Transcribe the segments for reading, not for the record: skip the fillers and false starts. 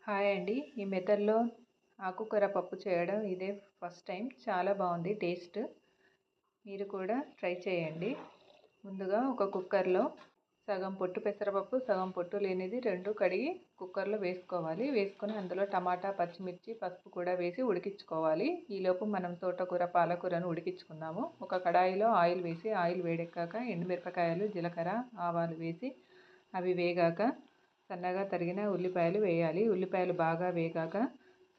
Hi అండి. ఈ మెథడ్‌లో ఆకుకూర పప్పు చేయడం ఇదే ఫస్ట్ టైం. చాలా బాగుంది టేస్ట్. మీరు కూడా ట్రై చేయండి. ముందుగా ఒక కుక్కర్లో సగం పొట్టు పెసరపప్పు, సగం పొట్టు లేనిది 2 కడిగి కుక్కర్లో వేసుకోవాలి. వేసుకొని అందులో టమాటా, పచ్చిమిర్చి, పసుపు కూడా వేసి ఉడికించుకోవాలి. ఈలోపు మనం తోటకూర, పాలకూరను ఉడికించుకుందాము. ఒక కడాయిలో ఆయిల్ వేసి ఆయిల్ వేడెక్కాక ఎండుమిరపకాయలు, జీలకర్ర, ఆవాలు వేసి అవి వేగాక సన్నగా తరిగిన ఉల్లిపాయలు వేయాలి. ఉల్లిపాయలు బాగా వేగాక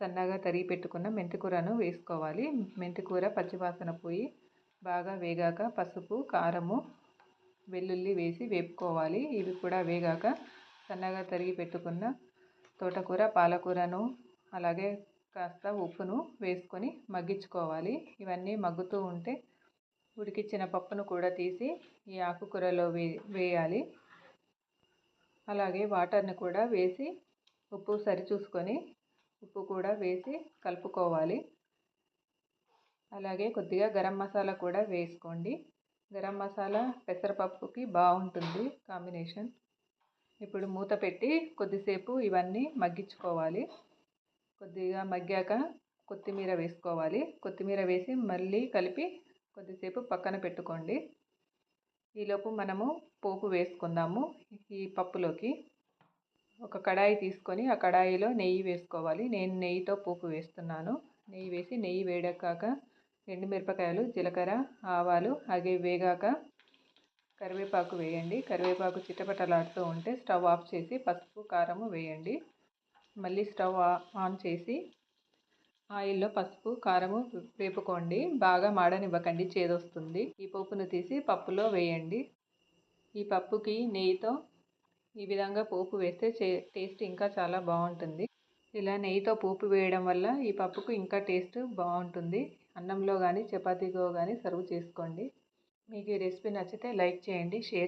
సన్నగా తరిగి పెట్టుకున్న మెంతికూరను వేసుకోవాలి. మెంతికూర పచ్చివాసన పోయి బాగా వేగాక పసుపు, కారము, వెల్లుల్లి వేసి వేపుకోవాలి. ఇవి కూడా వేగాక సన్నగా తరిగి పెట్టుకున్న తోటకూర, పాలకూరను అలాగే కాస్త ఉప్పును వేసుకొని మగ్గించుకోవాలి. ఇవన్నీ మగ్గుతూ ఉంటే ఉడికించిన పప్పును కూడా తీసి ఈ ఆకుకూరలో వేయాలి. అలాగే వాటర్ని కూడా వేసి ఉప్పు సరిచూసుకొని ఉప్పు కూడా వేసి కలుపుకోవాలి. అలాగే కొద్దిగా గరం మసాలా కూడా వేసుకోండి. గరం మసాలా పెసరపప్పుకి బాగుంటుంది కాంబినేషన్. ఇప్పుడు మూత పెట్టి కొద్దిసేపు ఇవన్నీ మగ్గించుకోవాలి. కొద్దిగా మగ్గాక కొత్తిమీర వేసుకోవాలి. కొత్తిమీర వేసి మళ్ళీ కలిపి కొద్దిసేపు పక్కన పెట్టుకోండి. ఈలోపు మనము పోపు వేసుకుందాము. ఈ పప్పులోకి ఒక కడాయి తీసుకొని ఆ కడాయిలో నెయ్యి వేసుకోవాలి. నేను నెయ్యితో పోపు వేస్తున్నాను. నెయ్యి వేసి నెయ్యి వేడెక్కాక ఎండుమిరపకాయలు, జీలకర్ర, ఆవాలు అవి వేగాక కరివేపాకు వేయండి. కరివేపాకు చిటపటలాడుతూ ఉంటే స్టవ్ ఆఫ్ చేసి పసుపు, కారము వేయండి. మళ్ళీ స్టవ్ ఆన్ చేసి ఆయిల్లో పసుపు, కారము వేపుకోండి. బాగా మాడనివ్వకండి, చేదొస్తుంది. ఈ పోపును తీసి పప్పులో వేయండి. ఈ పప్పుకి నెయ్యితో ఈ విధంగా పోపు వేస్తే టేస్ట్ ఇంకా చాలా బాగుంటుంది. ఇలా నెయ్యితో పోపు వేయడం వల్ల ఈ పప్పుకు ఇంకా టేస్ట్ బాగుంటుంది. అన్నంలో కానీ చపాతీతో కానీ సర్వ్ చేసుకోండి. మీకు ఈ రెసిపీ నచ్చితే లైక్ చేయండి, షేర్